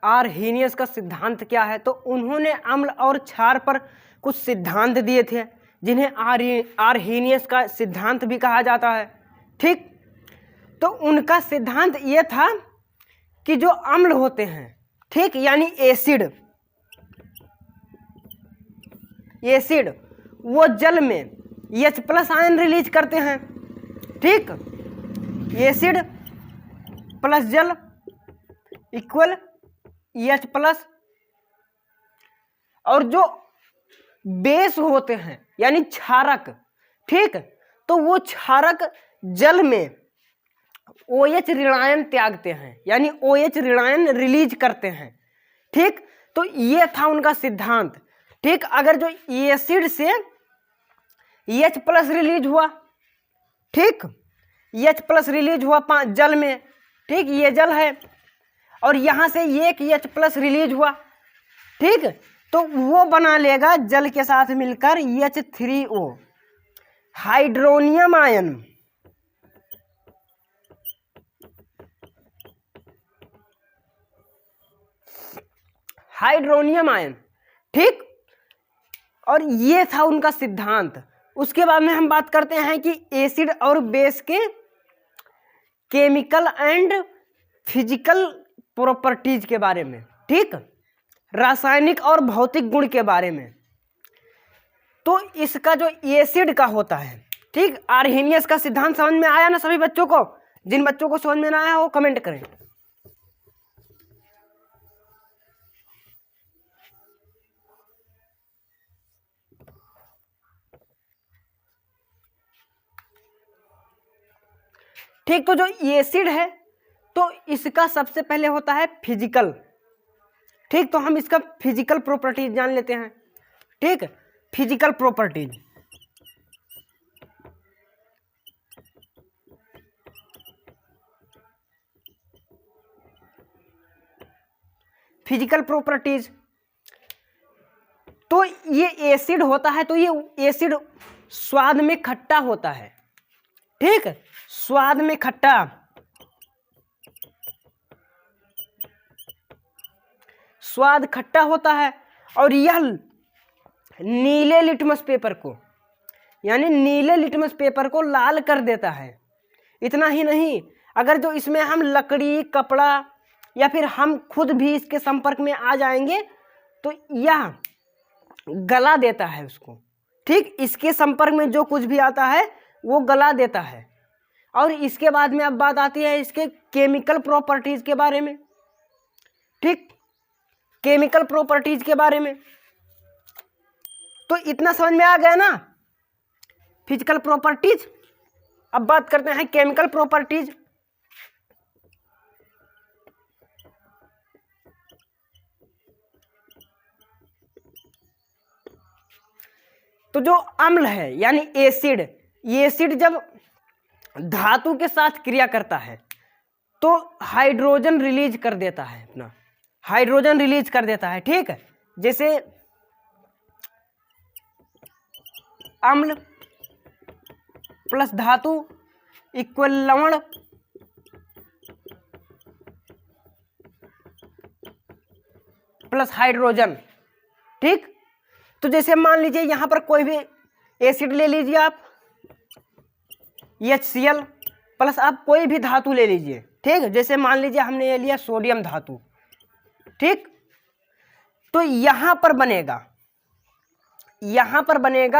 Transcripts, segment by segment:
Arrhenius का सिद्धांत क्या है, तो उन्होंने अम्ल और क्षार पर कुछ सिद्धांत दिए थे जिन्हें आर्हेनियस का सिद्धांत भी कहा जाता है। ठीक, तो उनका सिद्धांत ये था कि जो अम्ल होते हैं, ठीक, यानी एसिड वो जल में H+ आयन रिलीज करते हैं। ठीक, एसिड प्लस जल इक्वल H+, और जो बेस होते हैं यानी क्षारक, ठीक, तो वो क्षारक जल में OH ऋणायन त्यागते हैं यानी OH ऋणायन रिलीज करते हैं। ठीक, तो ये था उनका सिद्धांत। ठीक, अगर जो एसिड से H+ रिलीज हुआ, ठीक, H+ रिलीज हुआ जल में, ठीक, ये जल है, और यहां से एक H+ रिलीज हुआ, ठीक, तो वो बना लेगा जल के साथ मिलकर H3O hydronium ion. Hydronium ion, ठीक, और ये था उनका सिद्धांत। उसके बाद में हम बात करते हैं कि एसिड और बेस के केमिकल एंड फिजिकल प्रॉपर्टीज के बारे में, ठीक, रासायनिक और भौतिक गुण के बारे में। तो इसका जो एसिड का होता है, ठीक, आर्हेनियस का सिद्धांत समझ में आया ना सभी बच्चों को? जिन बच्चों को समझ में ना आया वो कमेंट करें। ठीक, तो जो एसिड है तो इसका सबसे पहले होता है फिजिकल। ठीक, तो हम इसका फिजिकल प्रॉपर्टीज जान लेते हैं। ठीक, फिजिकल प्रॉपर्टीज, फिजिकल प्रॉपर्टीज, तो ये एसिड होता है तो ये एसिड स्वाद में खट्टा होता है। ठीक, स्वाद में खट्टा, स्वाद खट्टा होता है, और यह नीले लिटमस पेपर को यानी नीले लिटमस पेपर को लाल कर देता है। इतना ही नहीं, अगर जो इसमें हम लकड़ी, कपड़ा या फिर हम खुद भी इसके संपर्क में आ जाएंगे तो यह गला देता है उसको। ठीक, इसके संपर्क में जो कुछ भी आता है वो गला देता है। और इसके बाद में अब बात आती है इसके केमिकल प्रॉपर्टीज के बारे में। ठीक, केमिकल प्रॉपर्टीज के बारे में तो इतना समझ में आ गया ना, फिजिकल प्रॉपर्टीज। अब बात करते हैं केमिकल प्रॉपर्टीज। तो जो अम्ल है यानी एसिड, ये एसिड जब धातु के साथ क्रिया करता है तो हाइड्रोजन रिलीज कर देता है, अपना हाइड्रोजन रिलीज कर देता है। ठीक है, जैसे अम्ल प्लस धातु इक्वल लवण प्लस हाइड्रोजन। ठीक, तो जैसे मान लीजिए यहां पर कोई भी एसिड ले लीजिए आप, HCl प्लस आप कोई भी धातु ले लीजिए। ठीक, जैसे मान लीजिए हमने ये लिया सोडियम धातु। ठीक, तो यहां पर बनेगा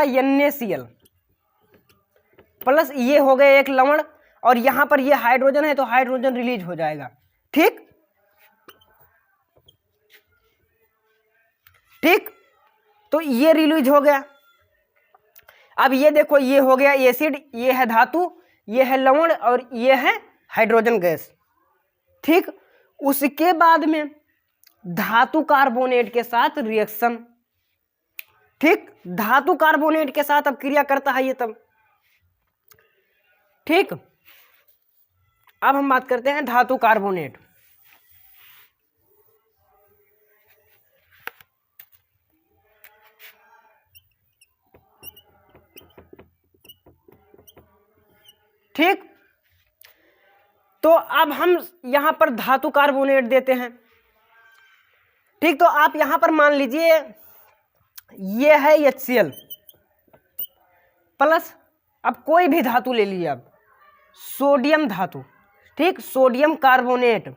NaCl प्लस ये हो गए एक लवण, और यहां पर ये हाइड्रोजन है तो हाइड्रोजन रिलीज हो जाएगा। ठीक, ठीक, तो ये रिलीज हो गया। अब ये देखो, ये हो गया एसिड, ये है धातु, ये है लवण, और ये है हाइड्रोजन गैस। ठीक, उसके बाद में धातु कार्बोनेट के साथ रिएक्शन। ठीक, धातु कार्बोनेट के साथ अब क्रिया करता है ये तब। ठीक, अब हम बात करते हैं धातु कार्बोनेट। ठीक, तो अब हम यहां पर धातु कार्बोनेट देते हैं। ठीक, तो आप यहां पर मान लीजिए ये है HCl प्लस, अब कोई भी धातु ले लीजिए आप, सोडियम धातु, ठीक, सोडियम कार्बोनेट,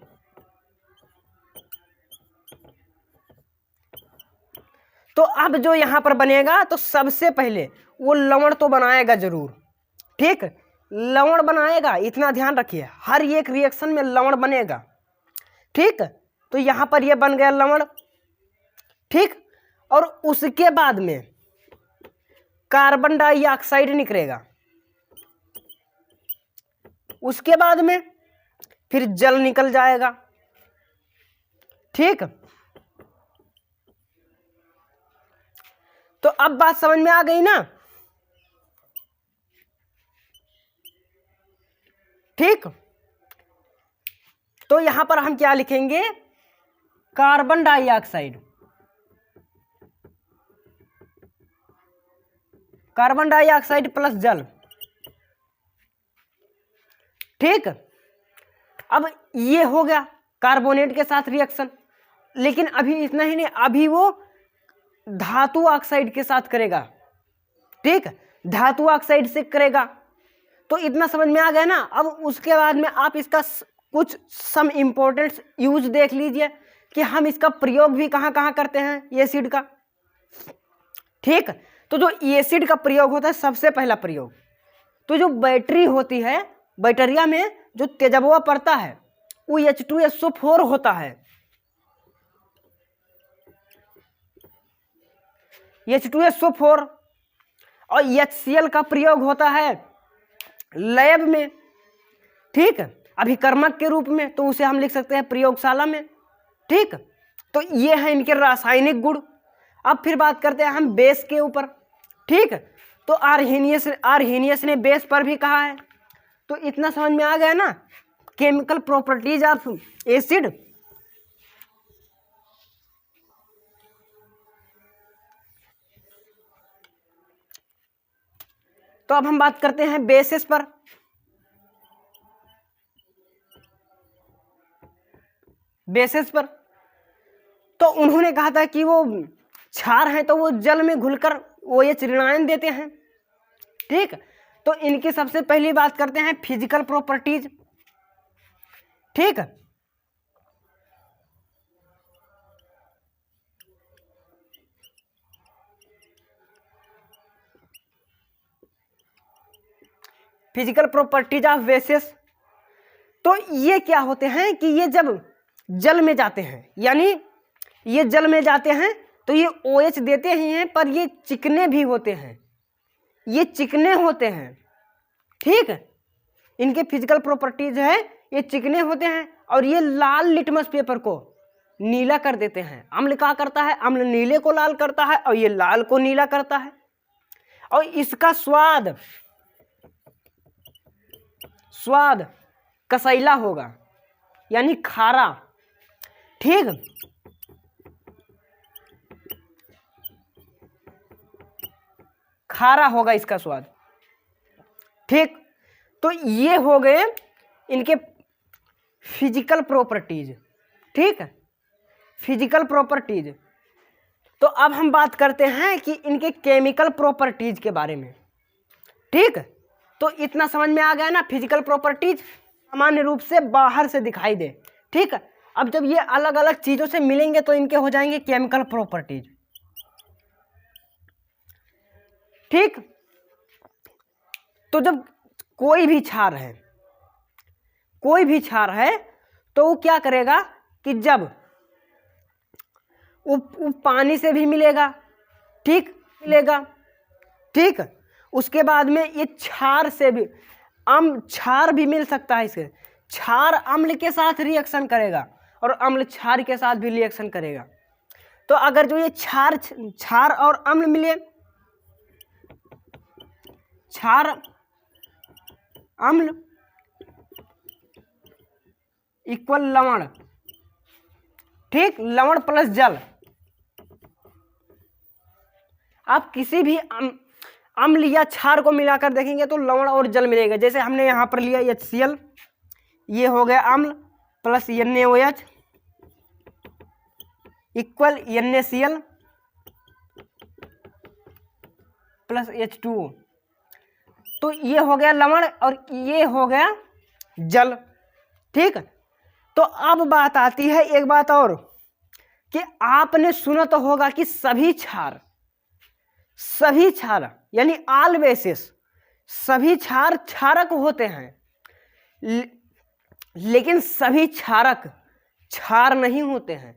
तो अब जो यहां पर बनेगा तो सबसे पहले वो लवण तो बनाएगा जरूर, ठीक, लवण बनाएगा, इतना ध्यान रखिए, हर एक रिएक्शन में लवण बनेगा, ठीक। तो यहां पर ये बन गया लवण, ठीक, और उसके बाद में कार्बन डाइऑक्साइड निकलेगा, उसके बाद में फिर जल निकल जाएगा, ठीक। तो अब बात समझ में आ गई ना, ठीक। तो यहां पर हम क्या लिखेंगे, carbon dioxide, carbon dioxide plus जल, ठीक। अब ये हो गया कार्बोनेट के साथ रिएक्शन, लेकिन अभी इतना ही नहीं, अभी वो धातु ऑक्साइड के साथ करेगा, ठीक, धातु ऑक्साइड से करेगा। तो इतना समझ में आ गया ना। अब उसके बाद में आप इसका कुछ सम इंपॉर्टेंट यूज देख लीजिए कि हम इसका प्रयोग भी कहाँ कहाँ करते हैं एसिड का, ठीक। तो जो एसिड का प्रयोग होता है, सबसे पहला प्रयोग, तो जो बैटरी होती है, बैटरिया में जो तेजबुआ पड़ता है वो H2SO4 होता है, H2SO4, और HCl का प्रयोग होता है लैब में, ठीक, अभिकर्मक के रूप में, तो उसे हम लिख सकते हैं प्रयोगशाला में, ठीक। तो ये है इनके रासायनिक गुण। अब फिर बात करते हैं हम बेस के ऊपर, ठीक। तो आर्हेनियस ने बेस पर भी कहा है। तो इतना समझ में आ गया ना केमिकल प्रॉपर्टीज ऑफ एसिड। तो अब हम बात करते हैं बेसिस पर। बेसिस पर तो उन्होंने कहा था कि वो क्षार हैं तो वो जल में घुलकर OH ऋणायन देते हैं, ठीक। तो इनकी सबसे पहली बात करते हैं फिजिकल प्रॉपर्टीज, ठीक। Physical properties of basis. तो ये क्या होते हैं कि ये जब जल में जाते हैं, यानी ये जल में जाते हैं तो ये OH देते ही हैं, पर ये चिकने भी होते हैं, ये चिकने होते हैं, ठीक। इनके फिजिकल प्रॉपर्टीज है ये चिकने होते हैं, और ये लाल लिटमस पेपर को नीला कर देते हैं। अम्ल क्या करता है, अम्ल नीले को लाल करता है और ये लाल को नीला करता है। और इसका स्वाद कसैला होगा, यानी खारा, ठीक। खारा होगा इसका स्वाद, ठीक। तो ये हो गए इनके फिजिकल प्रॉपर्टीज, ठीक, फिजिकल प्रॉपर्टीज। तो अब हम बात करते हैं कि इनके केमिकल प्रॉपर्टीज के बारे में, ठीक। तो इतना समझ में आ गया ना, फिजिकल प्रॉपर्टीज सामान्य रूप से बाहर से दिखाई दे, ठीक। अब जब ये अलग अलग चीजों से मिलेंगे तो इनके हो जाएंगे केमिकल प्रॉपर्टीज, ठीक। तो जब कोई भी क्षार है तो वो क्या करेगा कि जब वो पानी से भी मिलेगा, ठीक, मिलेगा, ठीक। उसके बाद में ये क्षार से भी, क्षार भी मिल सकता है, इसके क्षार अम्ल के साथ रिएक्शन करेगा और अम्ल क्षार के साथ भी रिएक्शन करेगा। तो अगर जो ये क्षार और अम्ल मिले, क्षार अम्ल इक्वल लवण, ठीक, लवण प्लस जल। आप किसी भी अम्ल या क्षार को मिलाकर देखेंगे तो लवण और जल मिलेगा। जैसे हमने यहां पर लिया HCl, ये हो गया अम्ल plus NaOH, equal NaCl plus H2O। तो ये हो गया लवण और ये हो गया जल। ठीक, तो अब बात आती है एक बात और कि आपने सुना तो होगा कि सभी क्षार यानी ऑल बेसिस सभी क्षार क्षारक होते हैं, लेकिन सभी क्षारक क्षार नहीं होते हैं।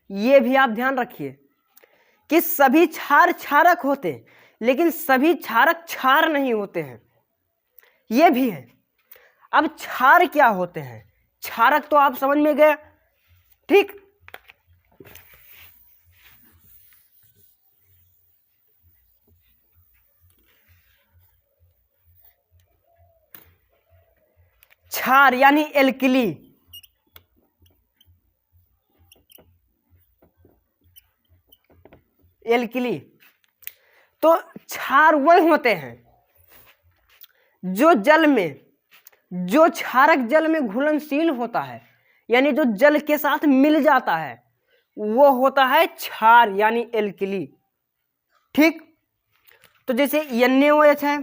ये भी आप ध्यान रखिए कि सभी क्षार क्षारक होते हैं, लेकिन सभी क्षारक क्षार नहीं होते हैं। ये भी है। अब क्षार क्या होते हैं? क्षारक तो आप समझ में गए। ठीक, क्षार यानी एल्किली, तो क्षार वह होते हैं जो जल में, जो क्षारक जल में घुलनशील होता है, यानी जो जल के साथ मिल जाता है, वो होता है क्षार यानी एल्किली। ठीक, तो जैसे NaOH है,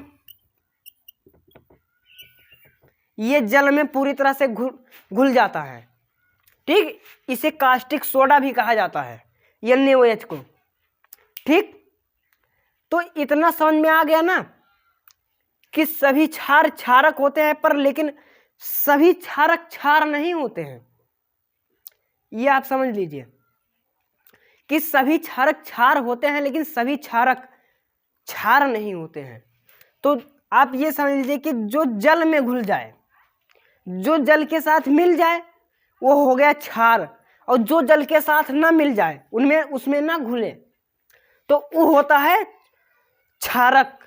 ये जल में पूरी तरह से घुल जाता है। ठीक, इसे कास्टिक सोडा भी कहा जाता है NaOH को। ठीक, तो इतना समझ में आ गया ना कि सभी क्षार क्षारक होते हैं, पर लेकिन सभी क्षारक क्षार नहीं होते हैं। ये आप समझ लीजिए कि सभी क्षारक क्षार होते हैं, लेकिन सभी क्षारक क्षार नहीं होते हैं। तो आप ये समझ लीजिए कि जो जल में घुल जाए, जो जल के साथ मिल जाए, वो हो गया क्षार, और जो जल के साथ ना मिल जाए, उनमें उसमें ना घुले, तो वो होता है क्षारक।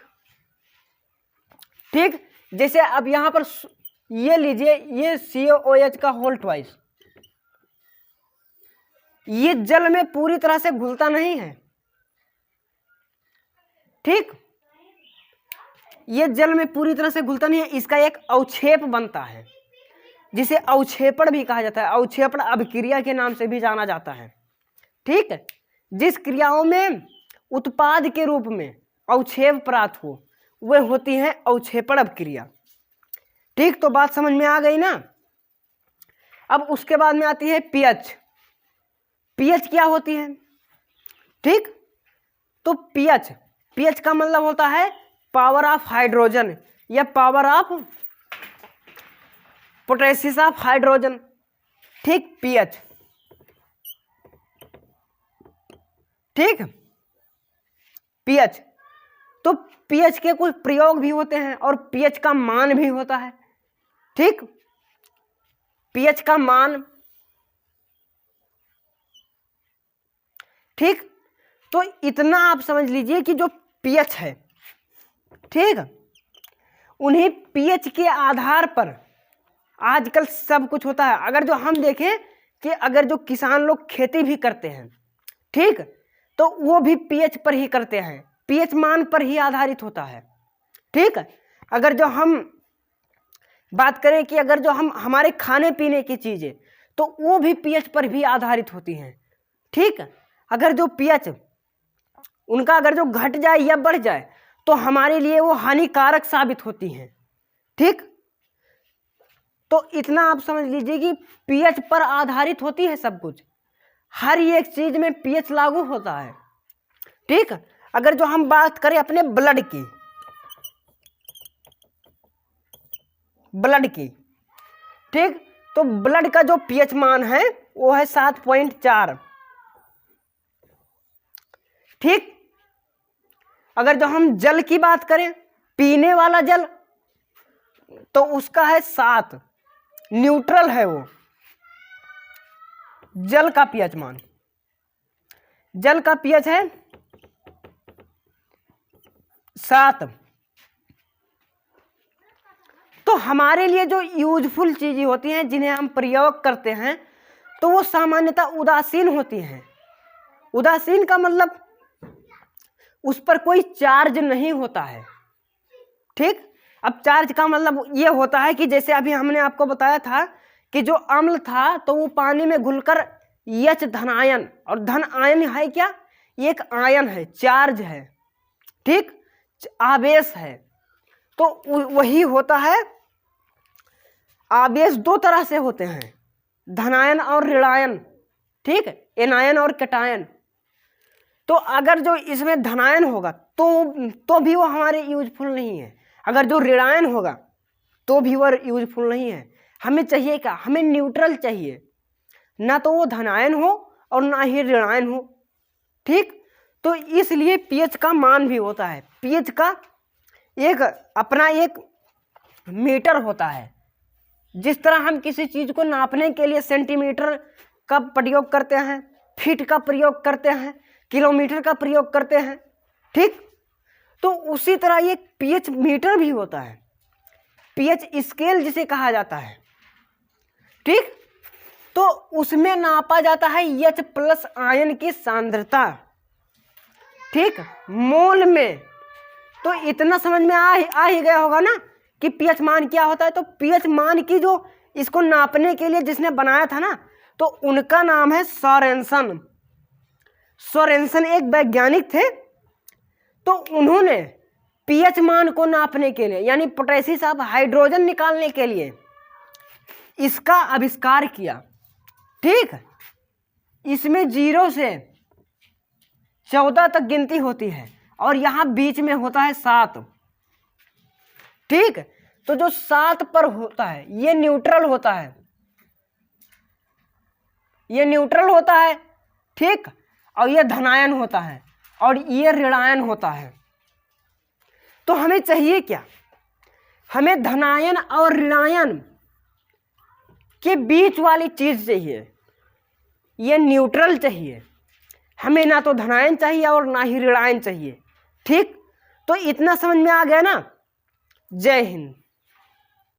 ठीक, जैसे अब यहां पर ये लीजिए, ये COOH का होल ट्वाइस, ये जल में पूरी तरह से घुलता नहीं है। ठीक, ये जल में पूरी तरह से घुलता नहीं है, इसका एक अवक्षेप बनता है, जिसे अवक्षेपण भी कहा जाता है। अवक्षेपण अभिक्रिया के नाम से भी जाना जाता है। ठीक है, जिस क्रियाओं में उत्पाद के रूप में अवक्षेप प्राप्त हो, वे होती हैं अवक्षेपण अभिक्रिया। ठीक, तो बात समझ में आ गई ना। अब उसके बाद में आती है पीएच। पीएच क्या होती है? ठीक, तो पीएच का मतलब होता है पावर ऑफ हाइड्रोजन या पावर ऑफ पोटेसिस ऑफ हाइड्रोजन। ठीक, पीएच। ठीक, पीएच, तो पीएच के कुछ प्रयोग भी होते हैं और पीएच का मान भी होता है। ठीक, पीएच का मान। ठीक, तो इतना आप समझ लीजिए कि जो पीएच है, ठीक, उन्हीं पीएच के आधार पर आजकल सब कुछ होता है। अगर जो हम देखें कि अगर जो किसान लोग खेती भी करते हैं, ठीक, तो वो भी पीएच पर ही करते हैं, पीएच मान पर ही आधारित होता है। ठीक, अगर जो हम बात करें कि अगर जो हम हमारे खाने पीने की चीजें, तो वो भी पीएच पर भी आधारित होती हैं। ठीक, अगर जो पीएच उनका अगर जो घट जाए या बढ़ जाए, तो हमारे लिए वो हानिकारक साबित होती हैं। ठीक, तो इतना आप समझ लीजिए कि पीएच पर आधारित होती है सब कुछ, हर एक चीज में पीएच लागू होता है। ठीक, अगर जो हम बात करें अपने ब्लड की, ठीक, तो ब्लड का जो पीएच मान है वो है 7.4। ठीक, अगर जो हम जल की बात करें, पीने वाला जल, तो उसका है 7, न्यूट्रल है वो जल का पीएच मान। जल का पीएच है 7। तो हमारे लिए जो यूजफुल चीजें होती हैं, जिन्हें हम प्रयोग करते हैं, तो वो सामान्यतः उदासीन होती हैं। उदासीन का मतलब उस पर कोई चार्ज नहीं होता है। ठीक, अब चार्ज का मतलब ये होता है कि जैसे अभी हमने आपको बताया था कि जो अम्ल था, तो वो पानी में घुलकर H धनायन, और धन आयन है क्या, एक आयन है, चार्ज है, ठीक, आवेश है। तो वही होता है, आवेश दो तरह से होते हैं, धनायन और ऋणायन, ठीक, एनायन और कैटायन। तो अगर जो इसमें धनायन होगा तो भी वो हमारे यूजफुल नहीं है, अगर जो ऋणायन होगा तो भी वो यूजफुल नहीं है। हमें चाहिए क्या, हमें न्यूट्रल चाहिए, ना तो वो धनायन हो और ना ही ऋणायन हो, ठीक। तो इसलिए पीएच का मान भी होता है, पीएच का एक अपना एक मीटर होता है। जिस तरह हम किसी चीज़ को नापने के लिए सेंटीमीटर का प्रयोग करते हैं, फीट का प्रयोग करते हैं, किलोमीटर का प्रयोग करते हैं, ठीक, तो उसी तरह ये पीएच मीटर भी होता है, पीएच स्केल जिसे कहा जाता है, ठीक। तो उसमें नापा जाता है H+ आयन की सांद्रता, ठीक, मोल में। तो इतना समझ में आ ही गया होगा ना कि पीएच मान क्या होता है। तो पीएच मान की जो इसको नापने के लिए जिसने बनाया था ना, तो उनका नाम है सोरेनसन। सोरेनसन एक वैज्ञानिक थे। तो उन्होंने पीएच मान को नापने के लिए, यानी पोटेशियम ऑफ हाइड्रोजन निकालने के लिए इसका आविष्कार किया, ठीक। इसमें 0 से 14 तक गिनती होती है और यहाँ बीच में होता है 7, ठीक। तो जो 7 पर होता है ये न्यूट्रल होता है, ये न्यूट्रल होता है, ठीक, और ये धनायन होता है और ये ऋणायन होता है। तो हमें चाहिए क्या, हमें धनायन और ऋणायन के बीच वाली चीज चाहिए, ये न्यूट्रल चाहिए। हमें ना तो धनायन चाहिए और ना ही ऋणायन चाहिए, ठीक। तो इतना समझ में आ गया ना। जय हिंद।